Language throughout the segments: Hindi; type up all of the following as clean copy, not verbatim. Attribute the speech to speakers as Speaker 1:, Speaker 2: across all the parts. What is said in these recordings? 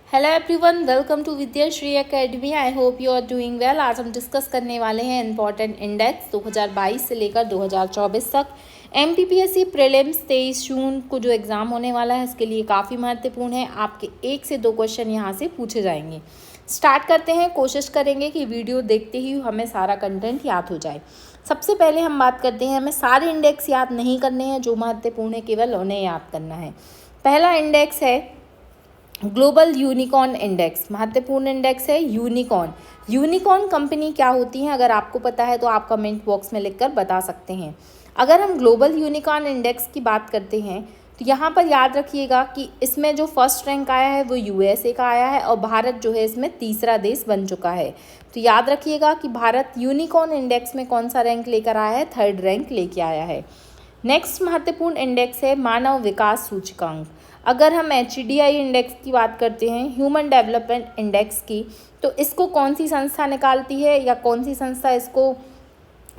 Speaker 1: Hello everyone, welcome to Vidyashree academy. I hope you are doing well. आज हम डिस्कस करने वाले हैं इम्पॉर्टेंट इंडेक्स 2022 से लेकर 2024 तक। एमपीपीएससी प्रीलिम्स 23 जून को जो एग्ज़ाम होने वाला है इसके लिए काफ़ी महत्वपूर्ण है। आपके 1 से 2 क्वेश्चन यहाँ से पूछे जाएंगे। स्टार्ट करते हैं। कोशिश करेंगे कि वीडियो देखते ही हमें सारा कंटेंट याद हो जाए। सबसे पहले हम बात करते हैं, हमें सारे इंडेक्स याद नहीं करने हैं, जो महत्वपूर्ण है केवल उन्हें याद करना है। पहला इंडेक्स है ग्लोबल यूनिकॉर्न इंडेक्स। महत्वपूर्ण इंडेक्स है यूनिकॉर्न। यूनिकॉर्न कंपनी क्या होती है, अगर आपको पता है तो आप कमेंट बॉक्स में लिखकर बता सकते हैं। अगर हम ग्लोबल यूनिकॉर्न इंडेक्स की बात करते हैं तो यहाँ पर याद रखिएगा कि इसमें जो फर्स्ट रैंक आया है वो यूएसए का आया है और भारत जो है इसमें तीसरा देश बन चुका है। तो याद रखिएगा कि भारत यूनिकॉर्न इंडेक्स में कौन सा रैंक लेकर आया है, 3rd रैंक लेके आया है। नेक्स्ट महत्वपूर्ण इंडेक्स है मानव विकास सूचकांक। अगर हम HDI इंडेक्स की बात करते हैं, ह्यूमन डेवलपमेंट इंडेक्स की, तो इसको कौन सी संस्था निकालती है या कौन सी संस्था इसको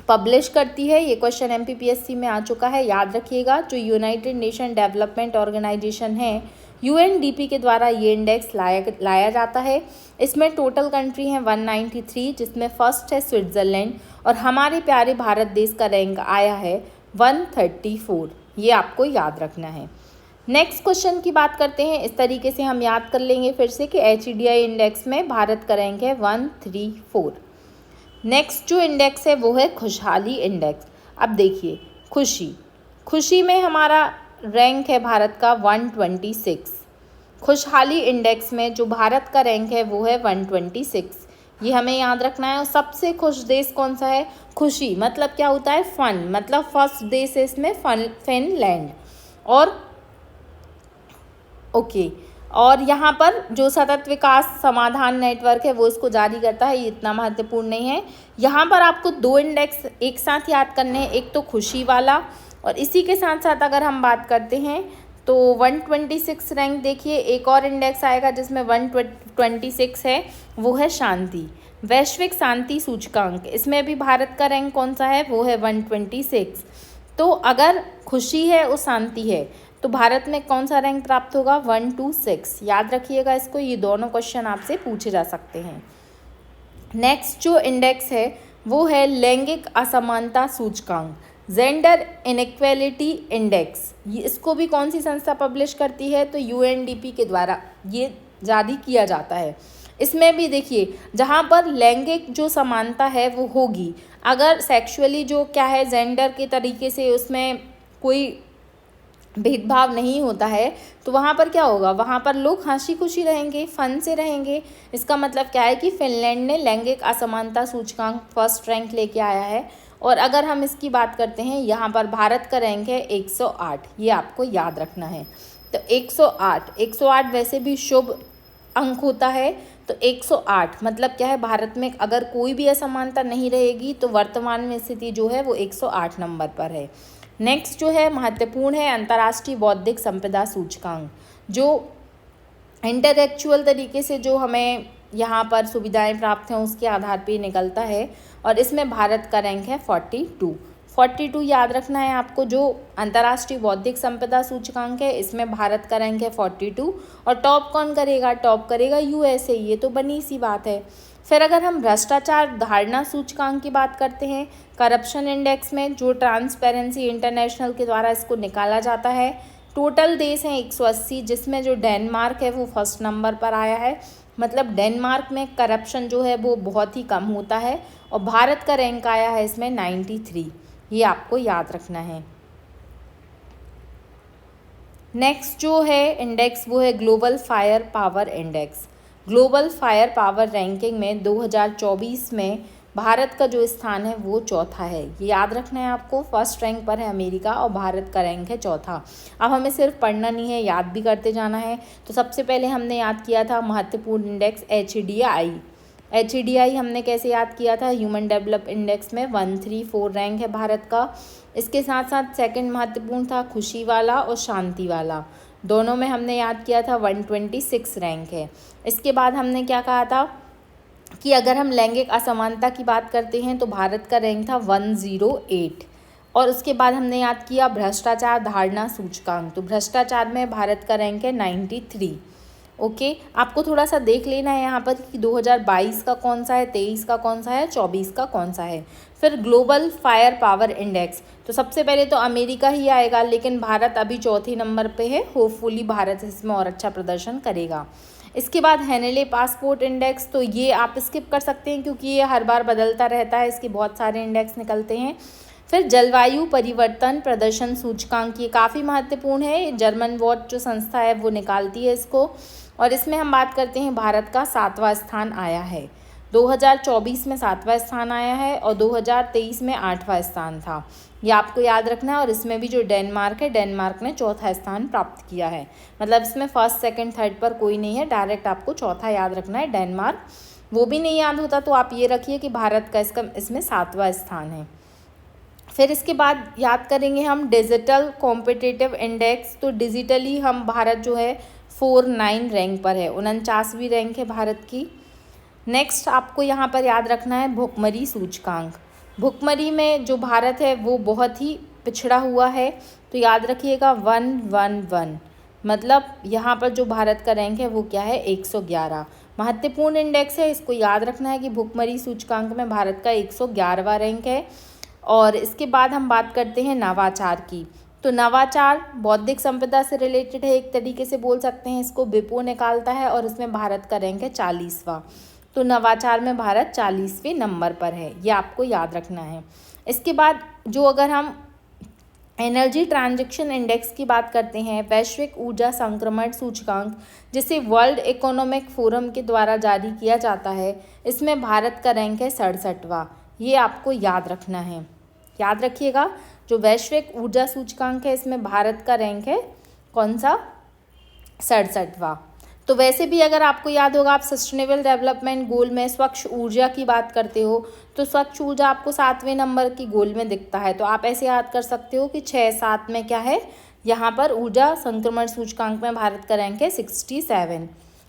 Speaker 1: पब्लिश करती है, ये क्वेश्चन एमपीपीएससी में आ चुका है। याद रखिएगा, जो यूनाइटेड नेशन डेवलपमेंट ऑर्गेनाइजेशन है UNDP के द्वारा ये इंडेक्स लाया जाता है। इसमें टोटल कंट्री हैं 193, जिसमें फर्स्ट है स्विट्ज़रलैंड और हमारे प्यारे भारत देश का रैंक आया है 134। ये आपको याद रखना है। नेक्स्ट क्वेश्चन की बात करते हैं। इस तरीके से हम याद कर लेंगे फिर से कि HDI इंडेक्स में भारत का रैंक है 134। नेक्स्ट जो इंडेक्स है वो है खुशहाली इंडेक्स। अब देखिए, खुशी में हमारा रैंक है भारत का 126। खुशहाली इंडेक्स में जो भारत का रैंक है वो है 126। ये हमें याद रखना है। और सबसे खुश देश कौन सा है? खुशी मतलब क्या होता है? फन, मतलब फर्स्ट देश है इसमें फिनलैंड। और यहाँ पर जो सतत विकास समाधान नेटवर्क है वो इसको जारी करता है। ये इतना महत्वपूर्ण नहीं है। यहाँ पर आपको 2 इंडेक्स एक साथ याद करने हैं, एक तो खुशी वाला और इसी के साथ साथ अगर हम बात करते हैं तो 126 रैंक। देखिए, एक और इंडेक्स आएगा जिसमें 126 है, वो है शांति, वैश्विक शांति सूचकांक। इसमें भी भारत का रैंक कौन सा है? वो है 126। तो अगर खुशी है और शांति है तो भारत में कौन सा रैंक प्राप्त होगा? 126। याद रखिएगा इसको, ये दोनों क्वेश्चन आपसे पूछे जा सकते हैं। नेक्स्ट जो इंडेक्स है वो है लैंगिक असमानता सूचकांक, जेंडर इनइक्वालिटी इंडेक्स। ये इसको भी कौन सी संस्था पब्लिश करती है? तो UNDP के द्वारा ये जारी किया जाता है। इसमें भी देखिए, जहाँ पर लैंगिक जो समानता है वो होगी, अगर सेक्सुअली जो क्या है जेंडर के तरीके से उसमें कोई भेदभाव नहीं होता है तो वहाँ पर क्या होगा? वहाँ पर लोग हंसी खुशी रहेंगे, फन से रहेंगे। इसका मतलब क्या है कि फिनलैंड ने लैंगिक असमानता सूचकांक फर्स्ट रैंक लेके आया है। और अगर हम इसकी बात करते हैं, यहाँ पर भारत का रैंक है 108। ये आपको याद रखना है। तो 108 वैसे भी शुभ अंक होता है। तो 108 मतलब क्या है? भारत में अगर कोई भी असमानता नहीं रहेगी तो वर्तमान में स्थिति जो है वो 108 नंबर पर है। नेक्स्ट जो है महत्वपूर्ण है अंतर्राष्ट्रीय बौद्धिक संपदा सूचकांक, जो इंटेलेक्चुअल तरीके से जो हमें यहाँ पर सुविधाएं प्राप्त हैं उसके आधार पे निकलता है। और इसमें भारत का रैंक है 42। याद रखना है आपको। जो अंतर्राष्ट्रीय बौद्धिक संपदा सूचकांक है इसमें भारत का रैंक है 42। और टॉप कौन करेगा? टॉप करेगा USA। ये तो बनी सी बात है। फिर अगर हम भ्रष्टाचार धारणा सूचकांक की बात करते हैं, करप्शन इंडेक्स में, जो ट्रांसपेरेंसी इंटरनेशनल के द्वारा इसको निकाला जाता है, टोटल देश हैं 180, जिसमें जो डेनमार्क है वो फर्स्ट नंबर पर आया है। मतलब डेनमार्क में करप्शन जो है वो बहुत ही कम होता है और भारत का रैंक आया है इसमें 93। ये आपको याद रखना है। नेक्स्ट जो है इंडेक्स वो है global fire power index. Global fire power ranking में 2024 में भारत का जो स्थान है वो चौथा है। ये याद रखना है आपको। फर्स्ट रैंक पर है अमेरिका और भारत का रैंक है चौथा। अब हमें सिर्फ पढ़ना नहीं है, याद भी करते जाना है। तो सबसे पहले हमने याद किया था महत्वपूर्ण इंडेक्स HDI हमने कैसे याद किया था? ह्यूमन डेवलप इंडेक्स में 134 रैंक है भारत का। इसके साथ साथ सेकंड महत्वपूर्ण था खुशी वाला और शांति वाला, दोनों में हमने याद किया था 126 रैंक है। इसके बाद हमने क्या कहा था कि अगर हम लैंगिक असमानता की बात करते हैं तो भारत का रैंक था 108। और उसके बाद हमने याद किया भ्रष्टाचार धारणा सूचकांक, तो भ्रष्टाचार में भारत का रैंक है 93। ओके, आपको थोड़ा सा देख लेना है यहाँ पर कि 2022 का कौन सा है, 23 का कौन सा है, 24 का कौन सा है। फिर ग्लोबल फायर पावर इंडेक्स, तो सबसे पहले तो अमेरिका ही आएगा, लेकिन भारत अभी चौथे नंबर पे है। होपफुली भारत इसमें और अच्छा प्रदर्शन करेगा। इसके बाद हेनले पासपोर्ट इंडेक्स, तो ये आप स्किप कर सकते हैं क्योंकि ये हर बार बदलता रहता है, इसके बहुत सारे इंडेक्स निकलते हैं। फिर जलवायु परिवर्तन प्रदर्शन सूचकांक, ये काफ़ी महत्वपूर्ण है। जर्मन वॉच जो संस्था है वो निकालती है इसको, और इसमें हम बात करते हैं भारत का 7वां स्थान आया है। 2024 में 7वां स्थान आया है और 2023 में 8वां स्थान था, ये आपको याद रखना है। और इसमें भी जो डेनमार्क है, डेनमार्क ने चौथा स्थान प्राप्त किया है। मतलब इसमें फर्स्ट सेकंड थर्ड पर कोई नहीं है, डायरेक्ट आपको चौथा याद रखना है, डेनमार्क। वो भी नहीं याद होता तो आप ये रखिए कि भारत का इसमें 7वां स्थान है। फिर इसके बाद याद करेंगे हम डिजिटल कॉम्पिटिटिव इंडेक्स, तो डिजिटली हम भारत जो है 49 रैंक पर है, 49वीं रैंक है भारत की। नेक्स्ट आपको यहाँ पर याद रखना है भुखमरी सूचकांक। भुखमरी में जो भारत है वो बहुत ही पिछड़ा हुआ है, तो याद रखिएगा 111, मतलब यहाँ पर जो भारत का रैंक है वो क्या है, 111। महत्वपूर्ण इंडेक्स है, इसको याद रखना है कि भुखमरी सूचकांक में भारत का 111वां रैंक है। और इसके बाद हम बात करते हैं नवाचार की, तो नवाचार बौद्धिक संपदा से रिलेटेड है, एक तरीके से बोल सकते हैं इसको। विपो निकालता है और इसमें भारत का रैंक है 40वां, तो नवाचार में भारत 40वें नंबर पर है, ये आपको याद रखना है। इसके बाद जो अगर हम एनर्जी ट्रांजैक्शन इंडेक्स की बात करते हैं, वैश्विक ऊर्जा संक्रमण सूचकांक, जिसे वर्ल्ड इकोनॉमिक फोरम के द्वारा जारी किया जाता है, इसमें भारत का रैंक है 67वां, ये आपको याद रखना है। याद रखिएगा जो वैश्विक ऊर्जा सूचकांक है इसमें भारत का रैंक है कौन सा, 67वां। तो वैसे भी अगर आपको याद होगा, आप सस्टेनेबल डेवलपमेंट गोल में स्वच्छ ऊर्जा की बात करते हो, तो स्वच्छ ऊर्जा आपको 7वें नंबर की गोल में दिखता है, तो आप ऐसे याद कर सकते हो कि 6-7 में क्या है, यहाँ पर ऊर्जा संक्रमण सूचकांक में भारत का रैंक है 67।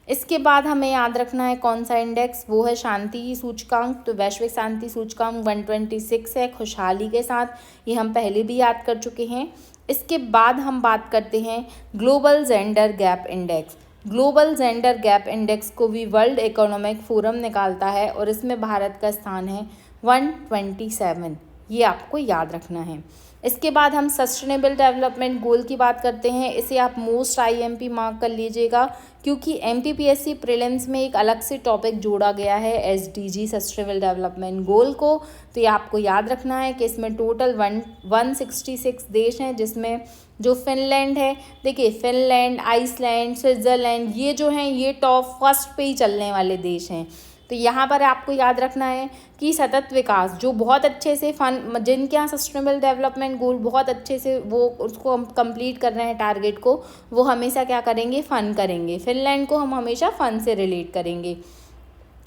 Speaker 1: इसके बाद हमें याद रखना है कौन सा इंडेक्स, वो है शांति सूचकांक। तो वैश्विक शांति सूचकांक 126 है खुशहाली के साथ, ये हम पहले भी याद कर चुके हैं। इसके बाद हम बात करते हैं global gender gap index. Global gender gap index को भी वर्ल्ड इकोनॉमिक फोरम निकालता है और इसमें भारत का स्थान है 127, ये आपको याद रखना है। इसके बाद हम सस्टेनेबल डेवलपमेंट गोल की बात करते हैं, इसे आप मोस्ट आईएमपी मार्क कर लीजिएगा क्योंकि एमपीपीएससी प्रीलिम्स में एक अलग से टॉपिक जोड़ा गया है एसडीजी सस्टेनेबल डेवलपमेंट गोल को, तो ये आपको याद रखना है कि इसमें टोटल 166 देश हैं, जिसमें जो फिनलैंड है, देखिए फिनलैंड, आइसलैंड, स्विट्ज़रलैंड, ये जो हैं ये टॉप फर्स्ट पे ही चलने वाले देश हैं। तो यहाँ पर आपको याद रखना है कि सतत विकास जो बहुत अच्छे से जिनके यहाँ सस्टेनेबल डेवलपमेंट गोल बहुत अच्छे से वो उसको हम कंप्लीट कर रहे हैं टारगेट को, वो हमेशा क्या करेंगे, फन करेंगे। फिनलैंड को हम हमेशा फन से रिलेट करेंगे।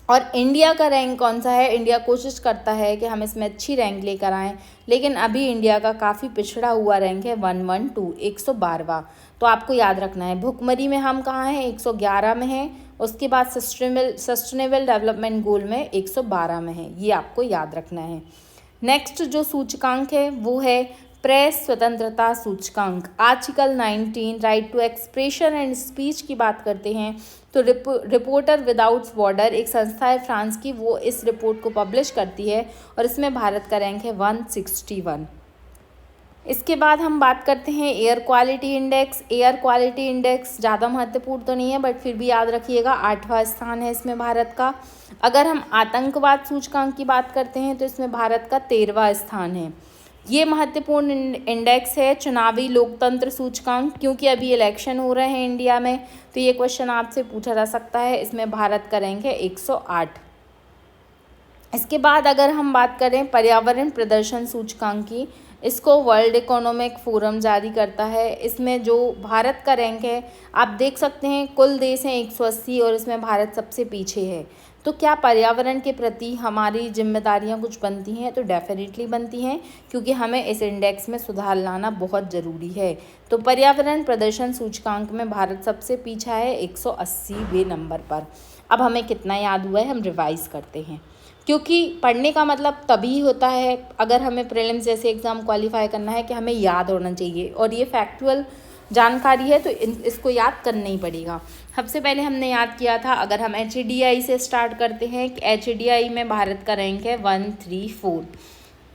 Speaker 1: और इंडिया का रैंक कौन सा है, इंडिया कोशिश करता है कि हम इसमें अच्छी रैंक लेकर आएँ, लेकिन अभी इंडिया का काफ़ी पिछड़ा हुआ रैंक है 112, 112वां। तो आपको याद रखना है भुखमरी में हम कहाँ हैं, 111 में हैं, उसके बाद सस्टेनेबल डेवलपमेंट गोल में 112 में है, ये आपको याद रखना है। नेक्स्ट जो सूचकांक है वो है प्रेस स्वतंत्रता सूचकांक। Article 19 right to expression and speech की बात करते हैं, तो रिपोर्टर विदाउट बॉर्डर एक संस्था है फ्रांस की, वो इस रिपोर्ट को पब्लिश करती है और इसमें भारत का रैंक है 161। इसके बाद हम बात करते हैं air quality index. Air quality index ज़्यादा महत्वपूर्ण तो नहीं है बट फिर भी याद रखिएगा 8वां स्थान है इसमें भारत का। अगर हम आतंकवाद सूचकांक की बात करते हैं तो इसमें भारत का 13वां स्थान है। ये महत्वपूर्ण इंडेक्स है चुनावी लोकतंत्र सूचकांक, क्योंकि अभी इलेक्शन हो रहे हैं इंडिया में, तो ये क्वेश्चन आपसे पूछा जा सकता है। इसमें भारत का रैंक है 108। इसके बाद अगर हम बात करें पर्यावरण प्रदर्शन सूचकांक की, इसको वर्ल्ड इकोनॉमिक फोरम जारी करता है। इसमें जो भारत का रैंक है आप देख सकते हैं, कुल देश हैं 180 और इसमें भारत सबसे पीछे है। तो क्या पर्यावरण के प्रति हमारी जिम्मेदारियां कुछ बनती हैं, तो डेफिनेटली बनती हैं, क्योंकि हमें इस इंडेक्स में सुधार लाना बहुत ज़रूरी है। तो पर्यावरण प्रदर्शन सूचकांक में भारत सबसे पीछा है 180वें नंबर पर। अब हमें कितना याद हुआ है हम रिवाइज़ करते हैं, क्योंकि पढ़ने का मतलब तभी होता है अगर हमें प्रीलिम्स जैसे एग्ज़ाम क्वालिफाई करना है कि हमें याद होना चाहिए, और ये फैक्चुअल जानकारी है तो इसको याद करना ही पड़ेगा। सबसे पहले हमने याद किया था, अगर हम HDI से स्टार्ट करते हैं कि HDI में भारत का रैंक है 134।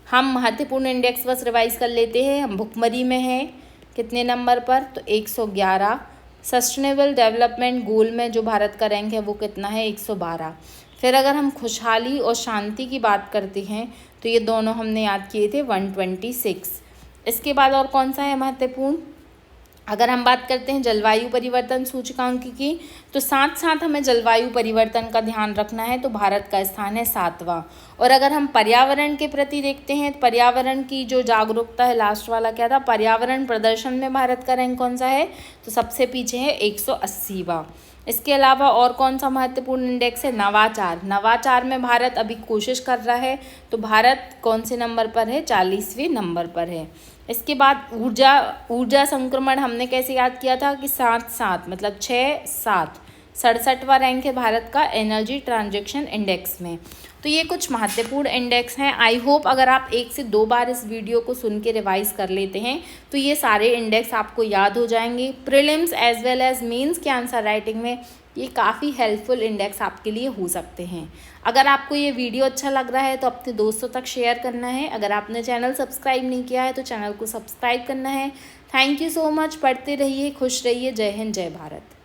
Speaker 1: हम महत्वपूर्ण इंडेक्स बस रिवाइज कर लेते हैं। हम भुखमरी में हैं कितने नंबर पर, तो 111। सस्टेनेबल डेवलपमेंट गोल में जो भारत का रैंक है वो कितना है, 112। फिर अगर हम खुशहाली और शांति की बात करते हैं तो ये दोनों हमने याद किए थे 126। इसके बाद और कौन सा है महत्वपूर्ण, अगर हम बात करते हैं जलवायु परिवर्तन सूचकांक की, तो साथ साथ हमें जलवायु परिवर्तन का ध्यान रखना है, तो भारत का स्थान है 7वां। और अगर हम पर्यावरण के प्रति देखते हैं, तो पर्यावरण की जो जागरूकता है, लास्ट वाला क्या था, पर्यावरण प्रदर्शन में भारत का रैंक कौन सा है, तो सबसे पीछे है 180वां। इसके अलावा और कौन सा महत्वपूर्ण इंडेक्स है, नवाचार। नवाचार में भारत अभी कोशिश कर रहा है, तो भारत कौन से नंबर पर है, 40वें नंबर पर है। इसके बाद ऊर्जा संक्रमण हमने कैसे याद किया था कि 7 मतलब 6-7, 67वां रैंक है भारत का एनर्जी ट्रांजैक्शन इंडेक्स में। तो ये कुछ महत्वपूर्ण इंडेक्स हैं। आई होप अगर आप 1 से 2 बार इस वीडियो को सुन के रिवाइज कर लेते हैं तो ये सारे इंडेक्स आपको याद हो जाएंगे। Prelims as well as mains के आंसर राइटिंग में ये काफ़ी हेल्पफुल इंडेक्स आपके लिए हो सकते हैं। अगर आपको ये वीडियो अच्छा लग रहा है तो अपने दोस्तों तक शेयर करना है। अगर आपने चैनल सब्सक्राइब नहीं किया है तो चैनल को सब्सक्राइब करना है। Thank you so much. पढ़ते रहिए, खुश रहिए। जय हिंद, जय भारत।